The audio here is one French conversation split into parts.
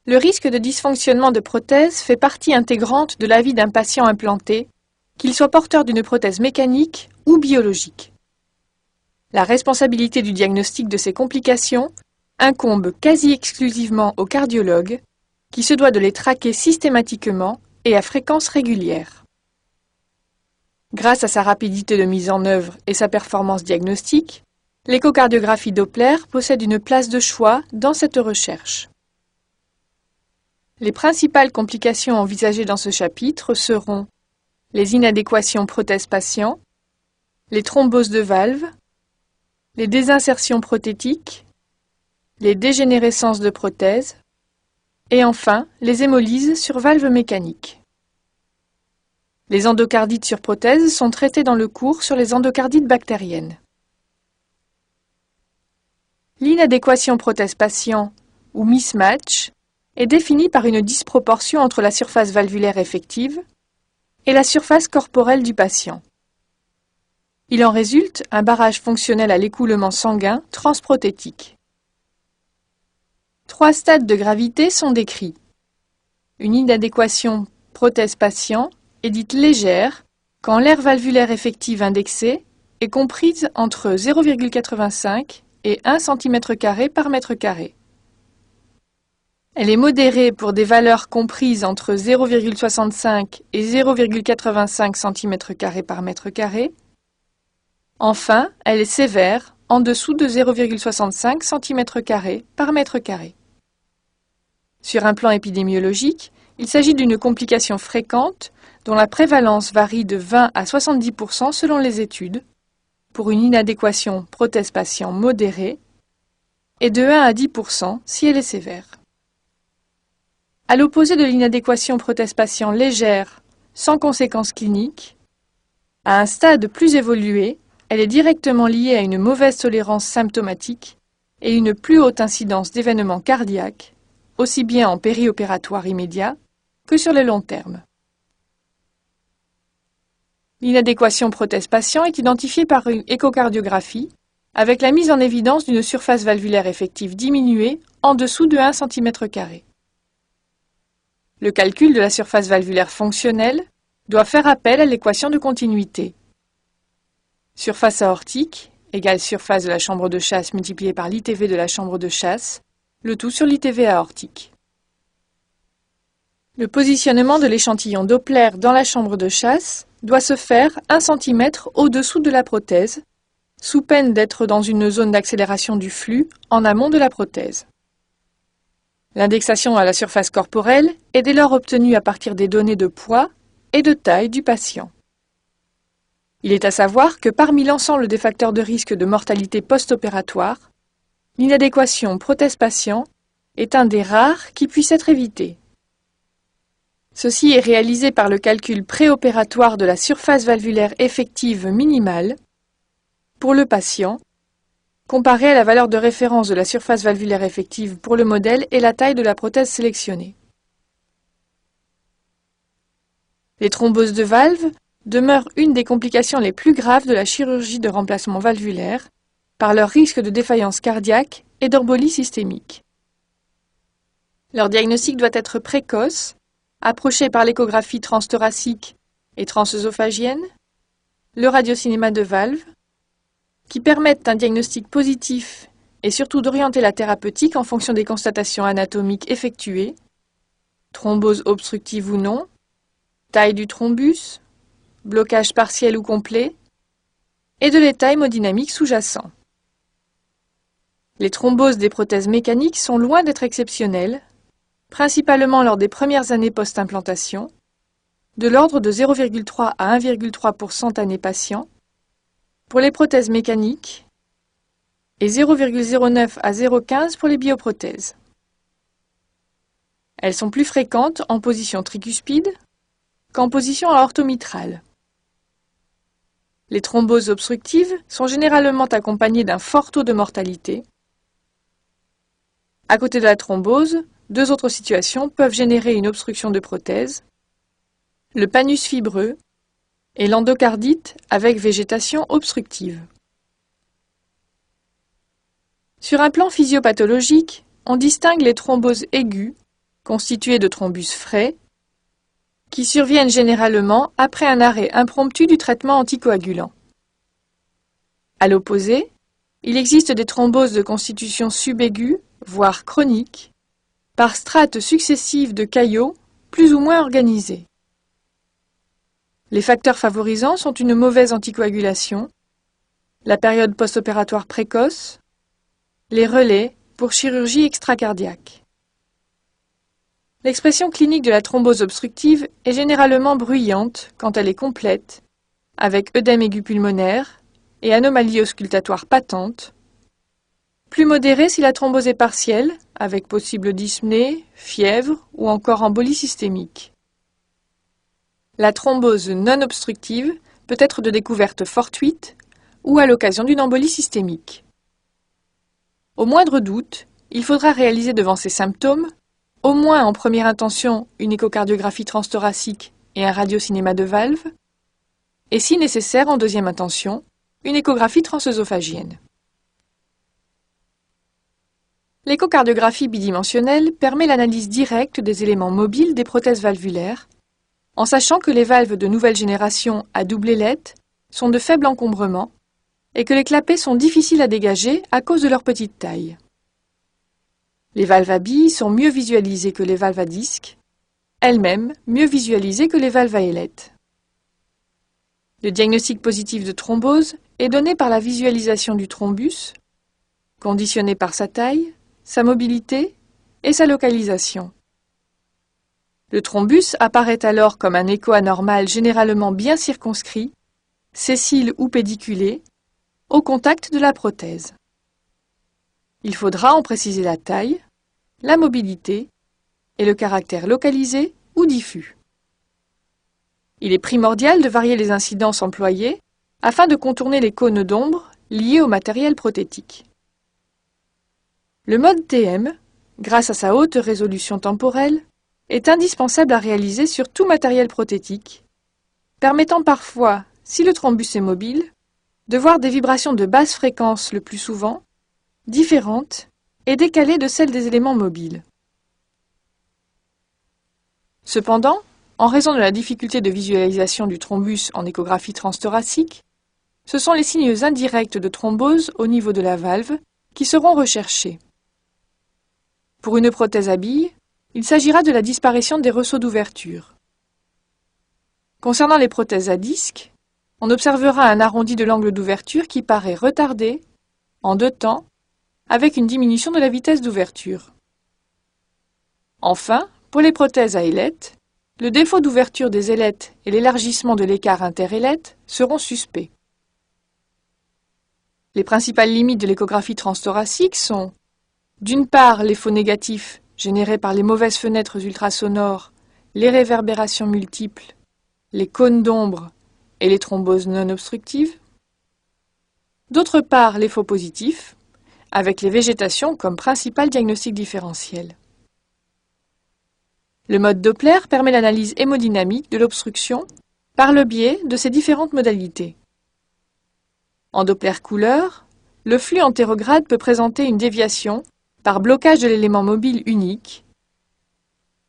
Le risque de dysfonctionnement de prothèse fait partie intégrante de la vie d'un patient implanté, qu'il soit porteur d'une prothèse mécanique ou biologique. La responsabilité du diagnostic de ces complications incombe quasi exclusivement au cardiologue, qui se doit de les traquer systématiquement et à fréquence régulière. Grâce à sa rapidité de mise en œuvre et sa performance diagnostique, l'échocardiographie Doppler possède une place de choix dans cette recherche. Les principales complications envisagées dans ce chapitre seront les inadéquations prothèse-patient, les thromboses de valves, les désinsertions prothétiques, les dégénérescences de prothèses et enfin les hémolyses sur valves mécaniques. Les endocardites sur prothèse sont traitées dans le cours sur les endocardites bactériennes. L'inadéquation prothèse-patient ou mismatch est définie par une disproportion entre la surface valvulaire effective et la surface corporelle du patient. Il en résulte un barrage fonctionnel à l'écoulement sanguin transprothétique. 3 stades de gravité sont décrits. Une inadéquation prothèse-patient est dite légère quand l'aire valvulaire effective indexée est comprise entre 0,85 et 1 cm² par mètre carré. Elle est modérée pour des valeurs comprises entre 0,65 et 0,85 cm² par mètre carré. Enfin, elle est sévère en dessous de 0,65 cm² par mètre carré. Sur un plan épidémiologique, il s'agit d'une complication fréquente dont la prévalence varie de 20 à 70% selon les études, pour une inadéquation prothèse-patient modérée, et de 1 à 10% si elle est sévère. À l'opposé de l'inadéquation prothèse-patient légère, sans conséquences cliniques, à un stade plus évolué, elle est directement liée à une mauvaise tolérance symptomatique et une plus haute incidence d'événements cardiaques, aussi bien en périopératoire immédiat que sur le long terme. L'inadéquation prothèse-patient est identifiée par une échocardiographie avec la mise en évidence d'une surface valvulaire effective diminuée en dessous de 1 cm². Le calcul de la surface valvulaire fonctionnelle doit faire appel à l'équation de continuité. Surface aortique égale surface de la chambre de chasse multipliée par l'ITV de la chambre de chasse, le tout sur l'ITV aortique. Le positionnement de l'échantillon Doppler dans la chambre de chasse doit se faire 1 cm au-dessous de la prothèse, sous peine d'être dans une zone d'accélération du flux en amont de la prothèse. L'indexation à la surface corporelle est dès lors obtenue à partir des données de poids et de taille du patient. Il est à savoir que parmi l'ensemble des facteurs de risque de mortalité post-opératoire, l'inadéquation prothèse-patient est un des rares qui puisse être évité. Ceci est réalisé par le calcul préopératoire de la surface valvulaire effective minimale pour le patient, comparé à la valeur de référence de la surface valvulaire effective pour le modèle et la taille de la prothèse sélectionnée. Les thromboses de valves demeurent une des complications les plus graves de la chirurgie de remplacement valvulaire par leur risque de défaillance cardiaque et d'embolie systémique. Leur diagnostic doit être précoce, approché par l'échographie transthoracique et transœsophagienne, le radiocinéma de valve, qui permettent un diagnostic positif et surtout d'orienter la thérapeutique en fonction des constatations anatomiques effectuées, thrombose obstructive ou non, taille du thrombus, blocage partiel ou complet, et de l'état hémodynamique sous-jacent. Les thromboses des prothèses mécaniques sont loin d'être exceptionnelles, principalement lors des premières années post-implantation, de l'ordre de 0,3 à 1,3% année patient, pour les prothèses mécaniques et 0,09 à 0,15 pour les bioprothèses. Elles sont plus fréquentes en position tricuspide qu'en position aortomitrale. Les thromboses obstructives sont généralement accompagnées d'un fort taux de mortalité. À côté de la thrombose, 2 autres situations peuvent générer une obstruction de prothèse, le panus fibreux et l'endocardite avec végétation obstructive. Sur un plan physiopathologique, on distingue les thromboses aiguës constitués de thrombus frais, qui surviennent généralement après un arrêt impromptu du traitement anticoagulant. À l'opposé, il existe des thromboses de constitution subaiguë, voire chronique, par strates successives de caillots plus ou moins organisés. Les facteurs favorisants sont une mauvaise anticoagulation, la période post-opératoire précoce, les relais pour chirurgie extracardiaque. L'expression clinique de la thrombose obstructive est généralement bruyante quand elle est complète, avec œdème aigu pulmonaire et anomalie auscultatoire patente, plus modérée si la thrombose est partielle, avec possible dyspnée, fièvre ou encore embolie systémique. La thrombose non obstructive peut être de découverte fortuite ou à l'occasion d'une embolie systémique. Au moindre doute, il faudra réaliser devant ces symptômes, au moins en première intention, une échocardiographie transthoracique et un radiocinéma de valve, et si nécessaire en deuxième intention, une échographie transœsophagienne. L'échocardiographie bidimensionnelle permet l'analyse directe des éléments mobiles des prothèses valvulaires, en sachant que les valves de nouvelle génération à double ailette sont de faible encombrement et que les clapets sont difficiles à dégager à cause de leur petite taille. Les valves à billes sont mieux visualisées que les valves à disque, elles-mêmes mieux visualisées que les valves à ailette. Le diagnostic positif de thrombose est donné par la visualisation du thrombus, conditionné par sa taille, sa mobilité et sa localisation. Le thrombus apparaît alors comme un écho anormal généralement bien circonscrit, sessile ou pédiculé, au contact de la prothèse. Il faudra en préciser la taille, la mobilité et le caractère localisé ou diffus. Il est primordial de varier les incidences employées afin de contourner les cônes d'ombre liés au matériel prothétique. Le mode TM, grâce à sa haute résolution temporelle, est indispensable à réaliser sur tout matériel prothétique, permettant parfois, si le thrombus est mobile, de voir des vibrations de basse fréquence le plus souvent, différentes et décalées de celles des éléments mobiles. Cependant, en raison de la difficulté de visualisation du thrombus en échographie transthoracique, ce sont les signes indirects de thrombose au niveau de la valve qui seront recherchés. Pour une prothèse à billes, il s'agira de la disparition des ressauts d'ouverture. Concernant les prothèses à disque, on observera un arrondi de l'angle d'ouverture qui paraît retardé, en deux temps, avec une diminution de la vitesse d'ouverture. Enfin, pour les prothèses à ailettes, le défaut d'ouverture des ailettes et l'élargissement de l'écart inter-ailettes seront suspects. Les principales limites de l'échographie transthoracique sont, d'une part, les faux négatifs générés par les mauvaises fenêtres ultrasonores, les réverbérations multiples, les cônes d'ombre et les thromboses non obstructives. D'autre part, les faux positifs, avec les végétations comme principal diagnostic différentiel. Le mode Doppler permet l'analyse hémodynamique de l'obstruction par le biais de ses différentes modalités. En Doppler couleur, le flux antérograde peut présenter une déviation par blocage de l'élément mobile unique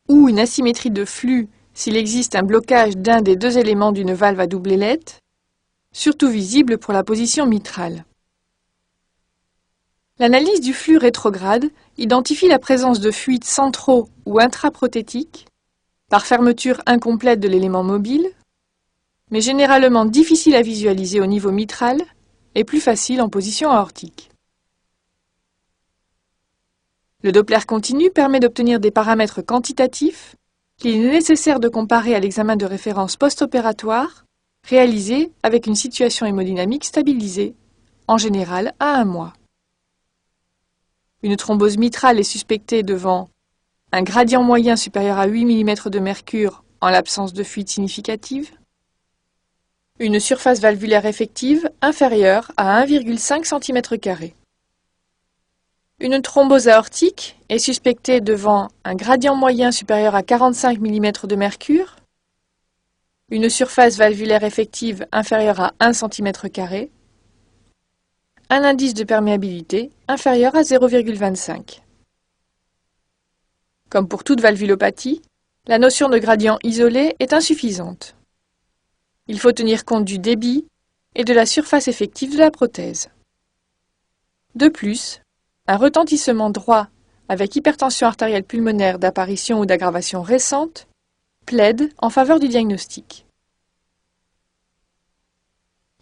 ou une asymétrie de flux s'il existe un blocage d'un des deux éléments d'une valve à double ailette, surtout visible pour la position mitrale. L'analyse du flux rétrograde identifie la présence de fuites centraux ou intraprothétiques par fermeture incomplète de l'élément mobile, mais généralement difficile à visualiser au niveau mitral et plus facile en position aortique. Le Doppler continu permet d'obtenir des paramètres quantitatifs qu'il est nécessaire de comparer à l'examen de référence post-opératoire réalisé avec une situation hémodynamique stabilisée, en général à 1 mois. Une thrombose mitrale est suspectée devant un gradient moyen supérieur à 8 mm de mercure en l'absence de fuite significative, une surface valvulaire effective inférieure à 1,5 cm². Une thrombose aortique est suspectée devant un gradient moyen supérieur à 45 mm de mercure, une surface valvulaire effective inférieure à 1 cm², un indice de perméabilité inférieur à 0,25. Comme pour toute valvulopathie, la notion de gradient isolé est insuffisante. Il faut tenir compte du débit et de la surface effective de la prothèse. De plus, un retentissement droit avec hypertension artérielle pulmonaire d'apparition ou d'aggravation récente plaide en faveur du diagnostic.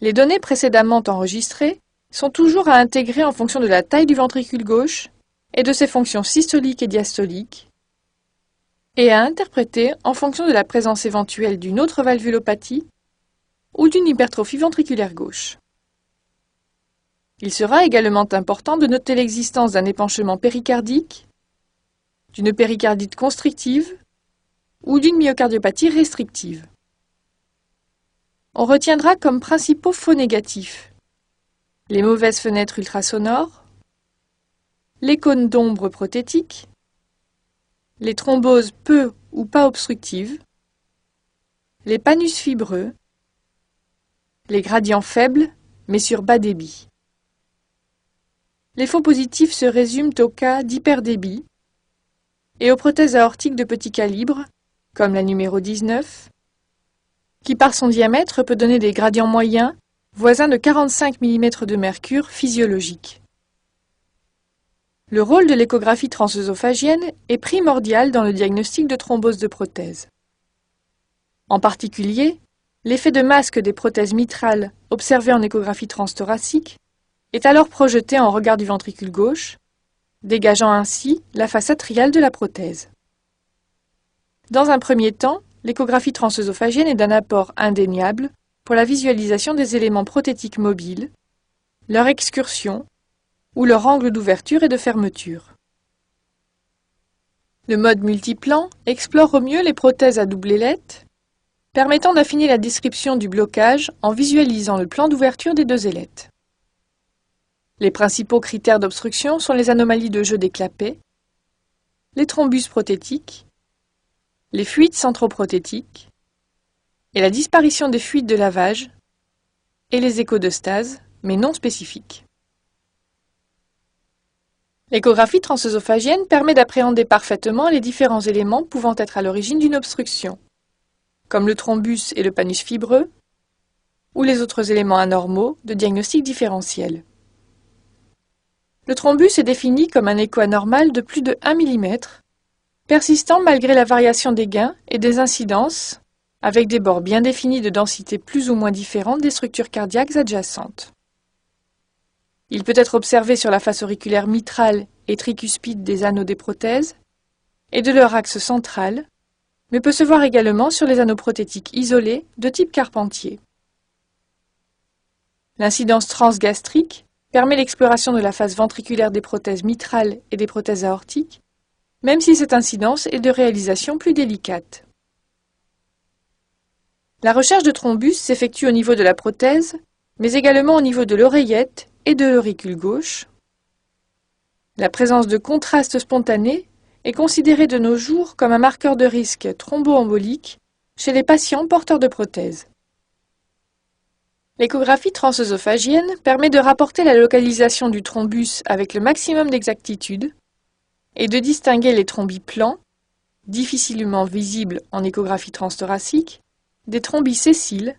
Les données précédemment enregistrées sont toujours à intégrer en fonction de la taille du ventricule gauche et de ses fonctions systoliques et diastoliques, et à interpréter en fonction de la présence éventuelle d'une autre valvulopathie ou d'une hypertrophie ventriculaire gauche. Il sera également important de noter l'existence d'un épanchement péricardique, d'une péricardite constrictive ou d'une myocardiopathie restrictive. On retiendra comme principaux faux négatifs les mauvaises fenêtres ultrasonores, les cônes d'ombre prothétiques, les thromboses peu ou pas obstructives, les panus fibreux, les gradients faibles mais sur bas débit. Les faux positifs se résument au cas d'hyperdébit et aux prothèses aortiques de petit calibre, comme la numéro 19, qui par son diamètre peut donner des gradients moyens voisins de 45 mm de mercure physiologique. Le rôle de l'échographie transœsophagienne est primordial dans le diagnostic de thrombose de prothèse. En particulier, l'effet de masque des prothèses mitrales observé en échographie transthoracique est alors projeté en regard du ventricule gauche, dégageant ainsi la face atriale de la prothèse. Dans un premier temps, l'échographie transœsophagienne est d'un apport indéniable pour la visualisation des éléments prothétiques mobiles, leur excursion ou leur angle d'ouverture et de fermeture. Le mode multiplan explore au mieux les prothèses à double ailette, permettant d'affiner la description du blocage en visualisant le plan d'ouverture des deux ailettes. Les principaux critères d'obstruction sont les anomalies de jeu des clapets, les thrombus prothétiques, les fuites centroprothétiques et la disparition des fuites de lavage et les échos de stase, mais non spécifiques. L'échographie transœsophagienne permet d'appréhender parfaitement les différents éléments pouvant être à l'origine d'une obstruction, comme le thrombus et le panus fibreux, ou les autres éléments anormaux de diagnostic différentiel. Le thrombus est défini comme un écho anormal de plus de 1 mm, persistant malgré la variation des gains et des incidences, avec des bords bien définis de densité plus ou moins différente des structures cardiaques adjacentes. Il peut être observé sur la face auriculaire mitrale et tricuspide des anneaux des prothèses et de leur axe central, mais peut se voir également sur les anneaux prothétiques isolés de type Carpentier. L'incidence transgastrique permet l'exploration de la face ventriculaire des prothèses mitrales et des prothèses aortiques, même si cette incidence est de réalisation plus délicate. La recherche de thrombus s'effectue au niveau de la prothèse, mais également au niveau de l'oreillette et de l'auricule gauche. La présence de contraste spontané est considérée de nos jours comme un marqueur de risque thromboembolique chez les patients porteurs de prothèses. L'échographie transœsophagienne permet de rapporter la localisation du thrombus avec le maximum d'exactitude et de distinguer les thrombis plans, difficilement visibles en échographie transthoracique, des thrombis sessiles,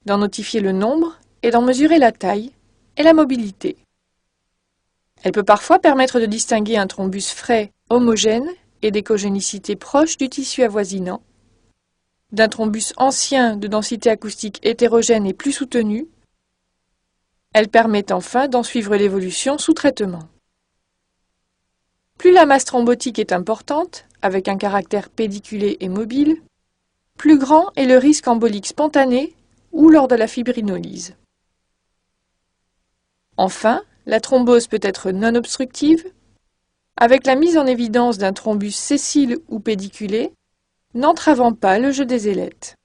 d'en notifier le nombre et d'en mesurer la taille et la mobilité. Elle peut parfois permettre de distinguer un thrombus frais homogène et d'échogénicité proche du tissu avoisinant, d'un thrombus ancien de densité acoustique hétérogène et plus soutenue. Elle permet enfin d'en suivre l'évolution sous traitement. Plus la masse thrombotique est importante, avec un caractère pédiculé et mobile, plus grand est le risque embolique spontané ou lors de la fibrinolyse. Enfin, la thrombose peut être non obstructive, avec la mise en évidence d'un thrombus sessile ou pédiculé, n'entravant pas le jeu des ailettes.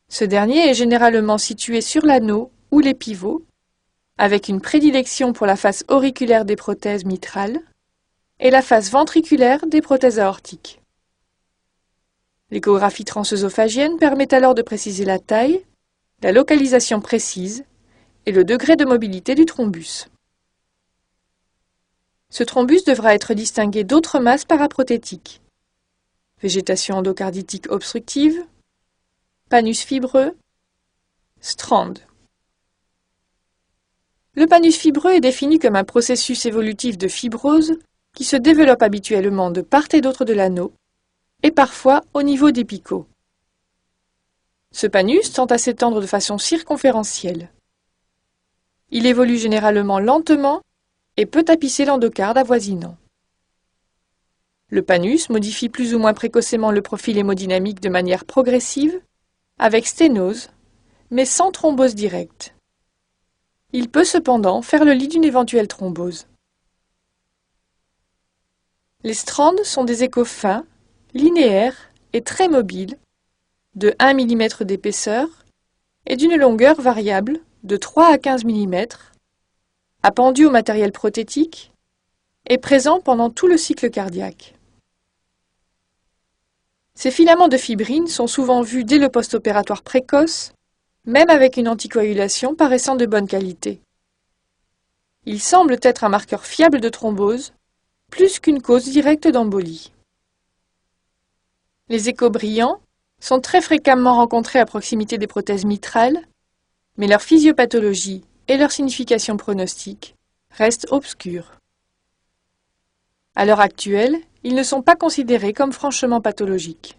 Ce dernier est généralement situé sur l'anneau ou les pivots, avec une prédilection pour la face auriculaire des prothèses mitrales et la face ventriculaire des prothèses aortiques. L'échographie transœsophagienne permet alors de préciser la taille, la localisation précise et le degré de mobilité du thrombus. Ce thrombus devra être distingué d'autres masses paraprothétiques. Végétation endocarditique obstructive, panus fibreux, strand. Le panus fibreux est défini comme un processus évolutif de fibrose qui se développe habituellement de part et d'autre de l'anneau et parfois au niveau des picots. Ce panus tend à s'étendre de façon circonférentielle. Il évolue généralement lentement et peut tapisser l'endocarde avoisinant. Le panus modifie plus ou moins précocement le profil hémodynamique de manière progressive, avec sténose, mais sans thrombose directe. Il peut cependant faire le lit d'une éventuelle thrombose. Les strands sont des échos fins, linéaires et très mobiles, de 1 mm d'épaisseur et d'une longueur variable de 3 à 15 mm, appendus au matériel prothétique et présents pendant tout le cycle cardiaque. Ces filaments de fibrine sont souvent vus dès le post-opératoire précoce, même avec une anticoagulation paraissant de bonne qualité. Ils semblent être un marqueur fiable de thrombose, plus qu'une cause directe d'embolie. Les échos brillants sont très fréquemment rencontrés à proximité des prothèses mitrales, mais leur physiopathologie et leur signification pronostique restent obscures. À l'heure actuelle, ils ne sont pas considérés comme franchement pathologiques.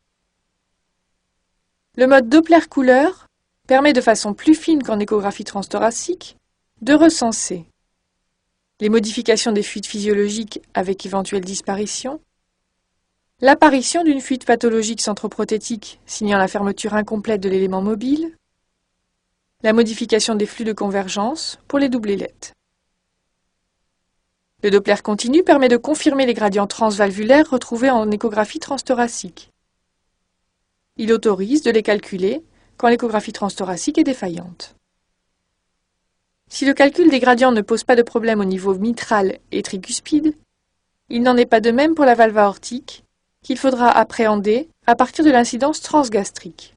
Le mode Doppler couleur permet de façon plus fine qu'en échographie transthoracique de recenser les modifications des fuites physiologiques avec éventuelle disparition, l'apparition d'une fuite pathologique centroprothétique signant la fermeture incomplète de l'élément mobile, la modification des flux de convergence pour les doublelettes. Le Doppler continu permet de confirmer les gradients transvalvulaires retrouvés en échographie transthoracique. Il autorise de les calculer quand l'échographie transthoracique est défaillante. Si le calcul des gradients ne pose pas de problème au niveau mitral et tricuspide, il n'en est pas de même pour la valve aortique, qu'il faudra appréhender à partir de l'incidence transgastrique.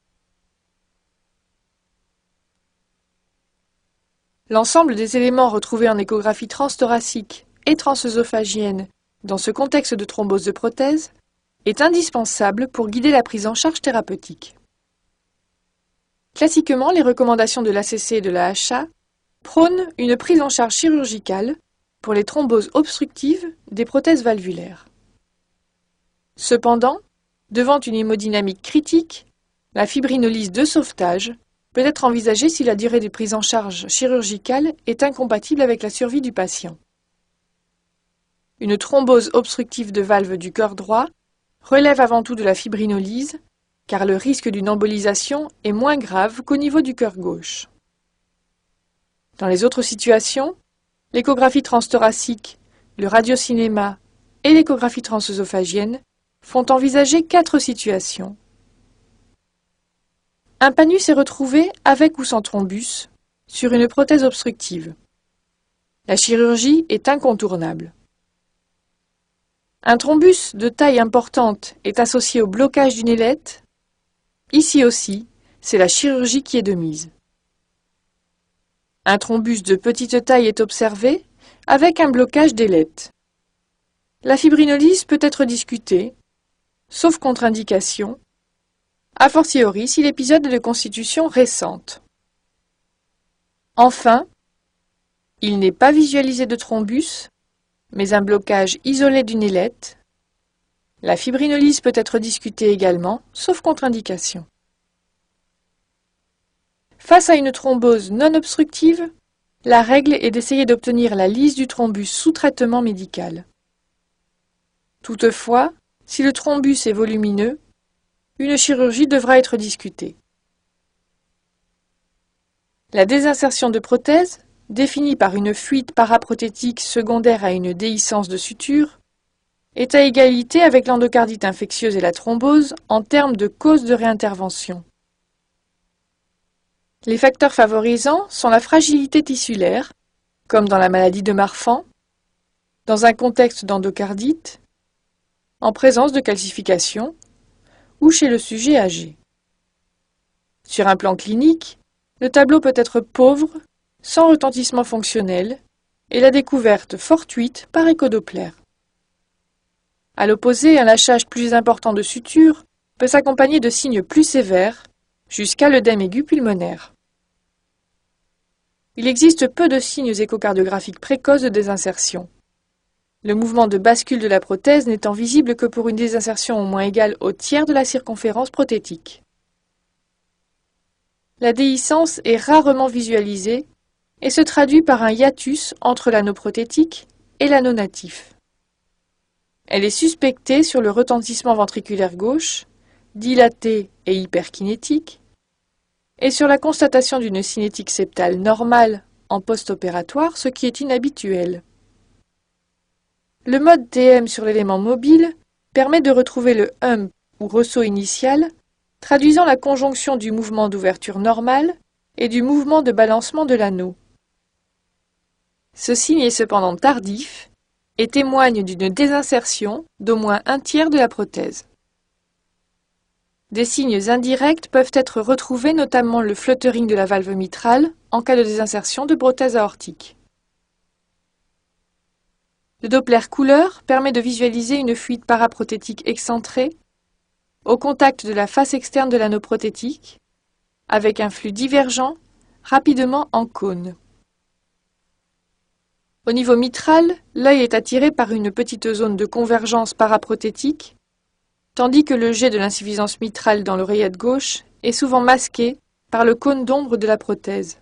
L'ensemble des éléments retrouvés en échographie transthoracique et transœsophagienne dans ce contexte de thrombose de prothèse est indispensable pour guider la prise en charge thérapeutique. Classiquement, les recommandations de l'ACC et de la HA prônent une prise en charge chirurgicale pour les thromboses obstructives des prothèses valvulaires. Cependant, devant une hémodynamique critique, la fibrinolyse de sauvetage peut être envisagée si la durée de prise en charge chirurgicale est incompatible avec la survie du patient. Une thrombose obstructive de valve du cœur droit relève avant tout de la fibrinolyse, car le risque d'une embolisation est moins grave qu'au niveau du cœur gauche. Dans les autres situations, l'échographie transthoracique, le radiocinéma et l'échographie transœsophagienne font envisager 4 situations. Un panus est retrouvé avec ou sans thrombus sur une prothèse obstructive. La chirurgie est incontournable. Un thrombus de taille importante est associé au blocage d'une ailette. Ici aussi, c'est la chirurgie qui est de mise. Un thrombus de petite taille est observé avec un blocage d'ailette. La fibrinolyse peut être discutée, sauf contre-indication, a fortiori si l'épisode est de constitution récente. Enfin, il n'est pas visualisé de thrombus, mais un blocage isolé d'une ailette. La fibrinolyse peut être discutée également, sauf contre-indication. Face à une thrombose non obstructive, la règle est d'essayer d'obtenir la lyse du thrombus sous traitement médical. Toutefois, si le thrombus est volumineux, une chirurgie devra être discutée. La désinsertion de prothèse, définie par une fuite paraprothétique secondaire à une déhiscence de suture, est à égalité avec l'endocardite infectieuse et la thrombose en termes de cause de réintervention. Les facteurs favorisants sont la fragilité tissulaire, comme dans la maladie de Marfan, dans un contexte d'endocardite, en présence de calcification ou chez le sujet âgé. Sur un plan clinique, le tableau peut être pauvre, sans retentissement fonctionnel, et la découverte fortuite par échodoppler. À l'opposé, un lâchage plus important de suture peut s'accompagner de signes plus sévères, jusqu'à l'œdème aigu pulmonaire. Il existe peu de signes échocardiographiques précoces de désinsertion. Le mouvement de bascule de la prothèse n'étant visible que pour une désinsertion au moins égale au tiers de la circonférence prothétique. La déhiscence est rarement visualisée et se traduit par un hiatus entre l'anneau prothétique et l'anneau natif. Elle est suspectée sur le retentissement ventriculaire gauche, dilaté et hyperkinétique, et sur la constatation d'une cinétique septale normale en post-opératoire, ce qui est inhabituel. Le mode TM sur l'élément mobile permet de retrouver le hump ou ressaut initial, traduisant la conjonction du mouvement d'ouverture normale et du mouvement de balancement de l'anneau. Ce signe est cependant tardif et témoigne d'une désinsertion d'au moins un tiers de la prothèse. Des signes indirects peuvent être retrouvés, notamment le fluttering de la valve mitrale en cas de désinsertion de prothèse aortique. Le Doppler couleur permet de visualiser une fuite paraprothétique excentrée au contact de la face externe de l'anneau prothétique, avec un flux divergent rapidement en cône. Au niveau mitral, l'œil est attiré par une petite zone de convergence paraprothétique, tandis que le jet de l'insuffisance mitrale dans l'oreillette gauche est souvent masqué par le cône d'ombre de la prothèse.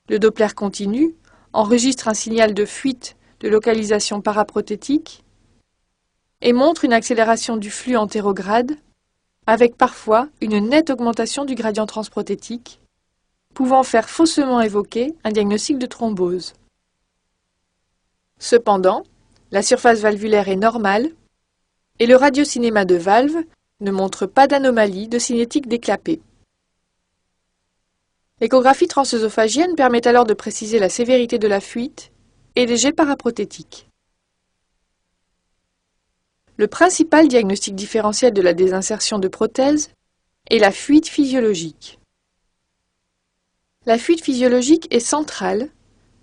Le Doppler continu enregistre un signal de fuite de localisation paraprothétique et montre une accélération du flux antérograde, avec parfois une nette augmentation du gradient transprothétique, pouvant faire faussement évoquer un diagnostic de thrombose. Cependant, la surface valvulaire est normale et le radiocinéma de valve ne montre pas d'anomalie de cinétique déclapée. L'échographie transœsophagienne permet alors de préciser la sévérité de la fuite et des jets paraprothétiques. Le principal diagnostic différentiel de la désinsertion de prothèse est la fuite physiologique. La fuite physiologique est centrale,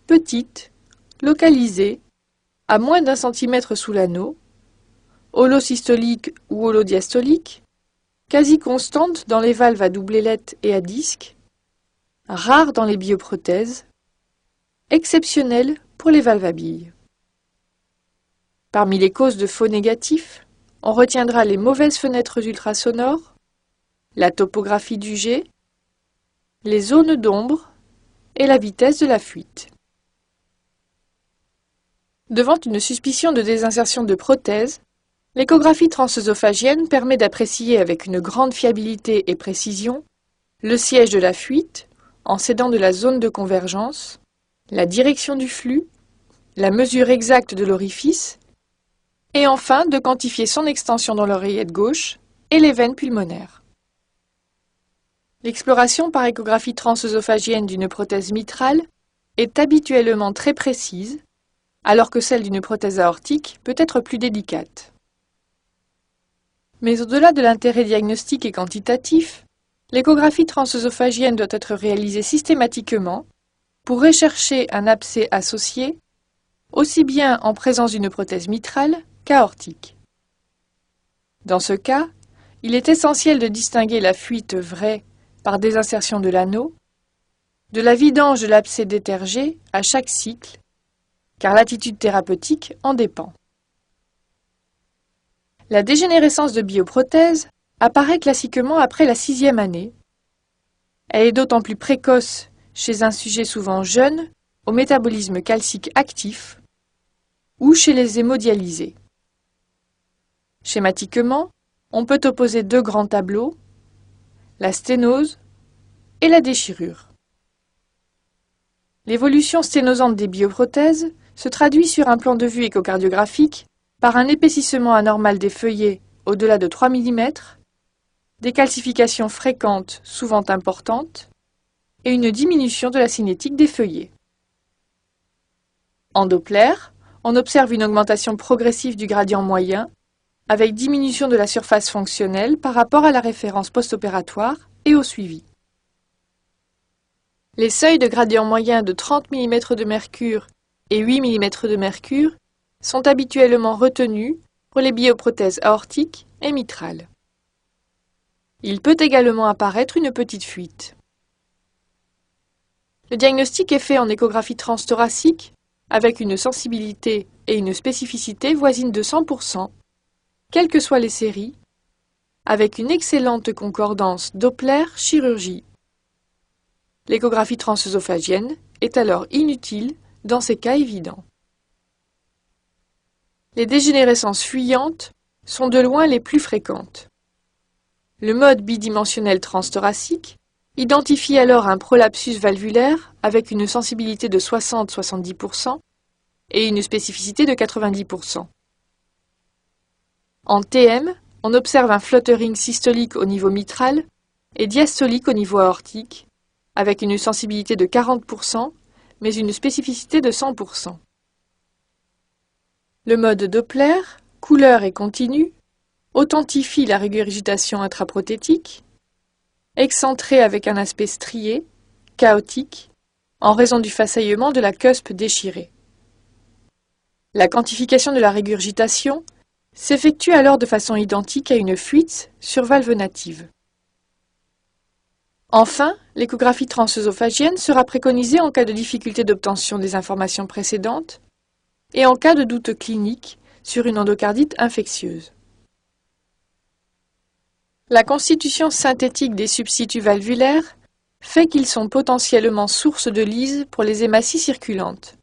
petite, localisée, à moins d'1 cm sous l'anneau, holosystolique ou holodiastolique, quasi constante dans les valves à double ailette et à disque, rare dans les bioprothèses, exceptionnelle pour les valves à billes. Parmi les causes de faux négatifs, on retiendra les mauvaises fenêtres ultrasonores, la topographie du jet, les zones d'ombre et la vitesse de la fuite. Devant une suspicion de désinsertion de prothèse, l'échographie transœsophagienne permet d'apprécier avec une grande fiabilité et précision le siège de la fuite en s'aidant de la zone de convergence, la direction du flux, la mesure exacte de l'orifice et enfin de quantifier son extension dans l'oreillette gauche et les veines pulmonaires. L'exploration par échographie transœsophagienne d'une prothèse mitrale est habituellement très précise, alors que celle d'une prothèse aortique peut être plus délicate. Mais au-delà de l'intérêt diagnostique et quantitatif, l'échographie transœsophagienne doit être réalisée systématiquement pour rechercher un abcès associé, aussi bien en présence d'une prothèse mitrale qu'aortique. Dans ce cas, il est essentiel de distinguer la fuite vraie par désinsertion de l'anneau de la vidange de l'abcès détergé à chaque cycle, car l'attitude thérapeutique en dépend. La dégénérescence de bioprothèse apparaît classiquement après la 6e année. Elle est d'autant plus précoce chez un sujet souvent jeune, au métabolisme calcique actif, ou chez les hémodialysés. Schématiquement, on peut opposer deux grands tableaux, la sténose et la déchirure. L'évolution sténosante des bioprothèses se traduit sur un plan de vue échocardiographique par un épaississement anormal des feuillets au-delà de 3 mm, des calcifications fréquentes, souvent importantes, et une diminution de la cinétique des feuillets. En Doppler, on observe une augmentation progressive du gradient moyen, avec diminution de la surface fonctionnelle par rapport à la référence post-opératoire et au suivi. Les seuils de gradient moyen de 30 mm de mercure et 8 mm de mercure sont habituellement retenus pour les bioprothèses aortiques et mitrales. Il peut également apparaître une petite fuite. Le diagnostic est fait en échographie transthoracique avec une sensibilité et une spécificité voisines de 100%, quelles que soient les séries, avec une excellente concordance Doppler-chirurgie. L'échographie transœsophagienne est alors inutile dans ces cas évidents. Les dégénérescences fuyantes sont de loin les plus fréquentes. Le mode bidimensionnel transthoracique identifie alors un prolapsus valvulaire avec une sensibilité de 60-70% et une spécificité de 90%. En TM, on observe un fluttering systolique au niveau mitral et diastolique au niveau aortique, avec une sensibilité de 40%, mais une spécificité de 100%. Le mode Doppler, couleur et continu, authentifie la régurgitation intraprothétique, excentrée avec un aspect strié, chaotique, en raison du façaillement de la cusp déchirée. La quantification de la régurgitation s'effectue alors de façon identique à une fuite sur valve native. Enfin, l'échographie transœsophagienne sera préconisée en cas de difficulté d'obtention des informations précédentes et en cas de doute clinique sur une endocardite infectieuse. La constitution synthétique des substituts valvulaires fait qu'ils sont potentiellement source de lyse pour les hématies circulantes.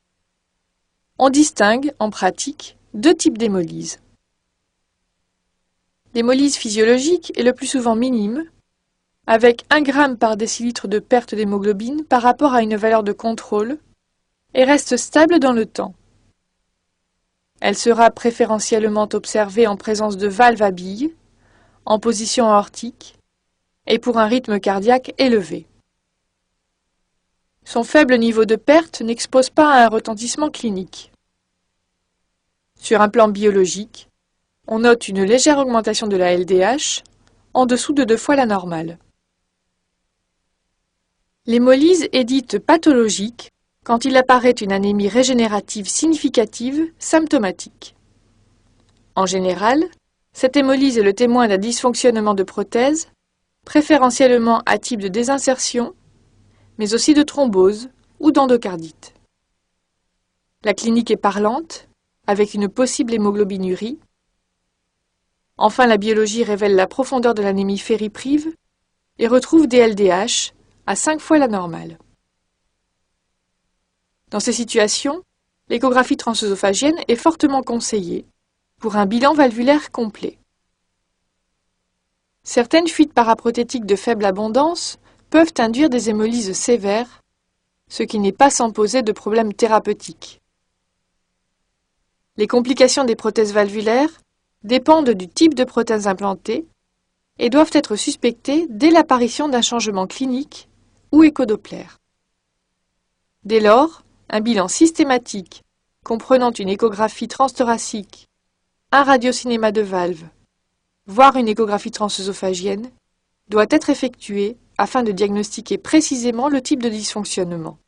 On distingue, en pratique, deux types d'hémolyse. L'hémolyse physiologique est le plus souvent minime, avec 1 g par décilitre de perte d'hémoglobine par rapport à une valeur de contrôle, et reste stable dans le temps. Elle sera préférentiellement observée en présence de valves à billes, en position aortique, et pour un rythme cardiaque élevé. Son faible niveau de perte n'expose pas à un retentissement clinique. Sur un plan biologique, on note une légère augmentation de la LDH, en dessous de 2 fois la normale. L'hémolyse est dite pathologique quand il apparaît une anémie régénérative significative symptomatique. En général, cette hémolyse est le témoin d'un dysfonctionnement de prothèse, préférentiellement à type de désinsertion, mais aussi de thrombose ou d'endocardite. La clinique est parlante, avec une possible hémoglobinurie. Enfin, la biologie révèle la profondeur de l'anémie fériprive et retrouve des LDH à 5 fois la normale. Dans ces situations, l'échographie transœsophagienne est fortement conseillée pour un bilan valvulaire complet. Certaines fuites paraprothétiques de faible abondance peuvent induire des hémolyses sévères, ce qui n'est pas sans poser de problèmes thérapeutiques. Les complications des prothèses valvulaires dépendent du type de prothèse implantée et doivent être suspectées dès l'apparition d'un changement clinique ou échodoppler. Dès lors, un bilan systématique comprenant une échographie transthoracique, un radiocinéma de valve, voire une échographie transœsophagienne, doit être effectué afin de diagnostiquer précisément le type de dysfonctionnement.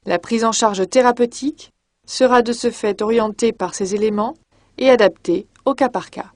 La prise en charge thérapeutique sera de ce fait orientée par ces éléments et adaptée au cas par cas.